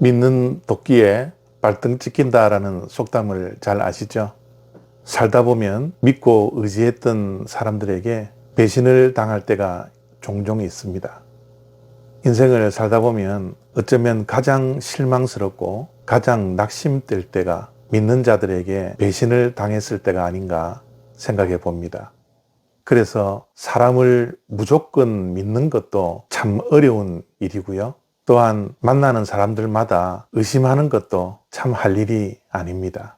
믿는 도끼에 발등 찍힌다라는 속담을 잘 아시죠? 살다 보면 믿고 의지했던 사람들에게 배신을 당할 때가 종종 있습니다. 인생을 살다 보면 어쩌면 가장 실망스럽고 가장 낙심될 때가 믿는 자들에게 배신을 당했을 때가 아닌가 생각해 봅니다. 그래서 사람을 무조건 믿는 것도 참 어려운 일이고요. 또한 만나는 사람들마다 의심하는 것도 참 할 일이 아닙니다.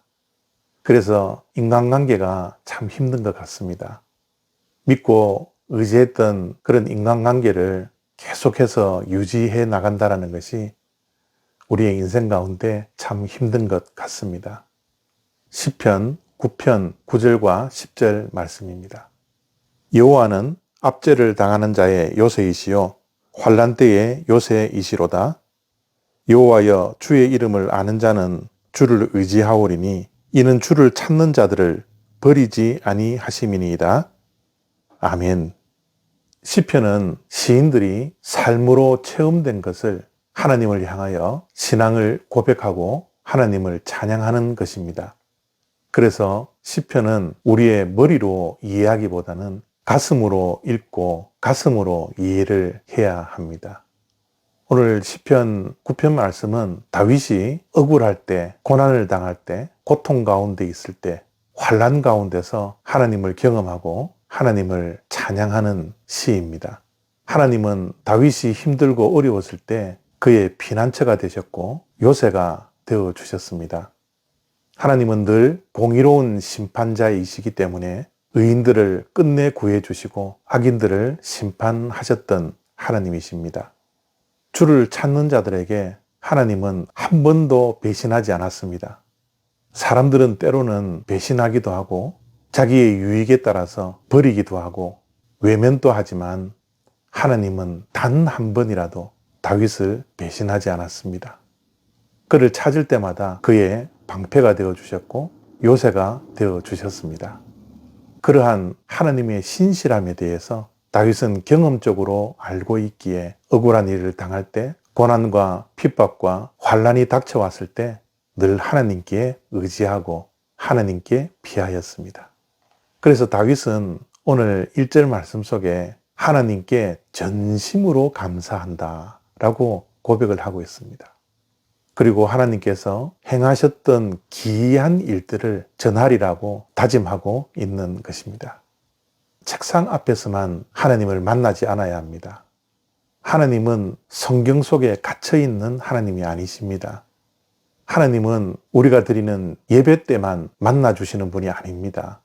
그래서 인간관계가 참 힘든 것 같습니다. 믿고 의지했던 그런 인간관계를 계속해서 유지해 나간다는 것이 우리의 인생 가운데 참 힘든 것 같습니다. 시편 9편 9절과 10절 말씀입니다. 여호와는 압제를 당하는 자의 요새이시요 환난 때의 요새이시로다. 여호와여, 주의 이름을 아는 자는 주를 의지하오리니 이는 주를 찾는 자들을 버리지 아니하심이니이다. 아멘. 시편은 시인들이 삶으로 체험된 것을 하나님을 향하여 신앙을 고백하고 하나님을 찬양하는 것입니다. 그래서 시편은 우리의 머리로 이해하기보다는 가슴으로 읽고 가슴으로 이해를 해야 합니다. 오늘 시편 9편 말씀은 다윗이 억울할 때, 고난을 당할 때, 고통 가운데 있을 때, 환난 가운데서 하나님을 경험하고 하나님을 찬양하는 시입니다. 하나님은 다윗이 힘들고 어려웠을 때 그의 피난처가 되셨고 요새가 되어주셨습니다. 하나님은 늘 공의로운 심판자이시기 때문에 의인들을 끝내 구해주시고 악인들을 심판하셨던 하나님이십니다. 주를 찾는 자들에게 하나님은 한 번도 배신하지 않았습니다. 사람들은 때로는 배신하기도 하고 자기의 유익에 따라서 버리기도 하고 외면도 하지만 하나님은 단 한 번이라도 다윗을 배신하지 않았습니다. 그를 찾을 때마다 그의 방패가 되어주셨고 요새가 되어주셨습니다. 그러한 하나님의 신실함에 대해서 다윗은 경험적으로 알고 있기에 억울한 일을 당할 때, 고난과 핍박과 환난이 닥쳐왔을 때 늘 하나님께 의지하고 하나님께 피하였습니다. 그래서 다윗은 오늘 1절 말씀 속에 하나님께 전심으로 감사한다 라고 고백을 하고 있습니다. 그리고 하나님께서 행하셨던 기이한 일들을 전하리라고 다짐하고 있는 것입니다. 책상 앞에서만 하나님을 만나지 않아야 합니다. 하나님은 성경 속에 갇혀있는 하나님이 아니십니다. 하나님은 우리가 드리는 예배 때만 만나주시는 분이 아닙니다.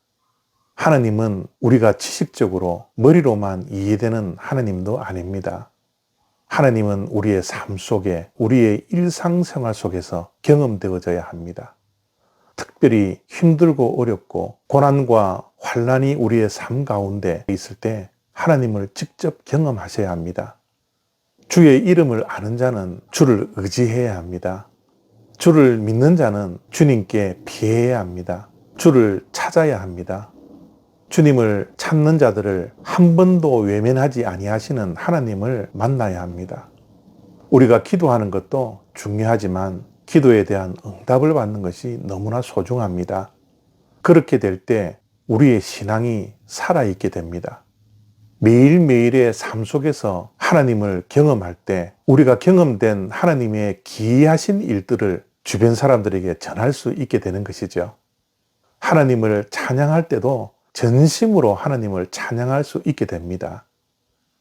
하나님은 우리가 지식적으로 머리로만 이해되는 하나님도 아닙니다. 하나님은 우리의 삶 속에, 우리의 일상생활 속에서 경험되어져야 합니다. 특별히 힘들고 어렵고 고난과 환난이 우리의 삶 가운데 있을 때 하나님을 직접 경험하셔야 합니다. 주의 이름을 아는 자는 주를 의지해야 합니다. 주를 믿는 자는 주님께 피해야 합니다. 주를 찾아야 합니다. 주님을 찾는 자들을 한 번도 외면하지 아니하시는 하나님을 만나야 합니다. 우리가 기도하는 것도 중요하지만 기도에 대한 응답을 받는 것이 너무나 소중합니다. 그렇게 될 때 우리의 신앙이 살아있게 됩니다. 매일매일의 삶 속에서 하나님을 경험할 때 우리가 경험된 하나님의 기이하신 일들을 주변 사람들에게 전할 수 있게 되는 것이죠. 하나님을 찬양할 때도 전심으로 하나님을 찬양할 수 있게 됩니다.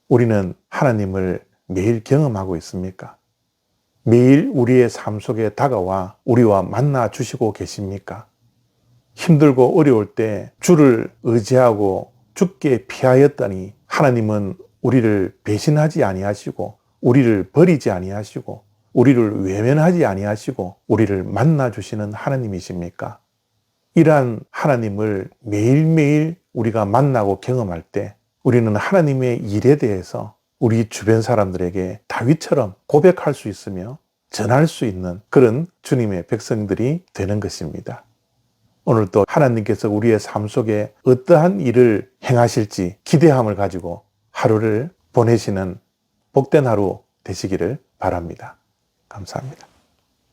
우리는 하나님을 매일 경험하고 있습니까? 매일 우리의 삶 속에 다가와 우리와 만나 주시고 계십니까? 힘들고 어려울 때 주를 의지하고 주께 피하였더니 하나님은 우리를 배신하지 아니하시고 우리를 버리지 아니하시고 우리를 외면하지 아니하시고 우리를 만나 주시는 하나님이십니까? 이러한 하나님을 매일매일 우리가 만나고 경험할 때 우리는 하나님의 일에 대해서 우리 주변 사람들에게 다윗처럼 고백할 수 있으며 전할 수 있는 그런 주님의 백성들이 되는 것입니다. 오늘도 하나님께서 우리의 삶 속에 어떠한 일을 행하실지 기대함을 가지고 하루를 보내시는 복된 하루 되시기를 바랍니다. 감사합니다.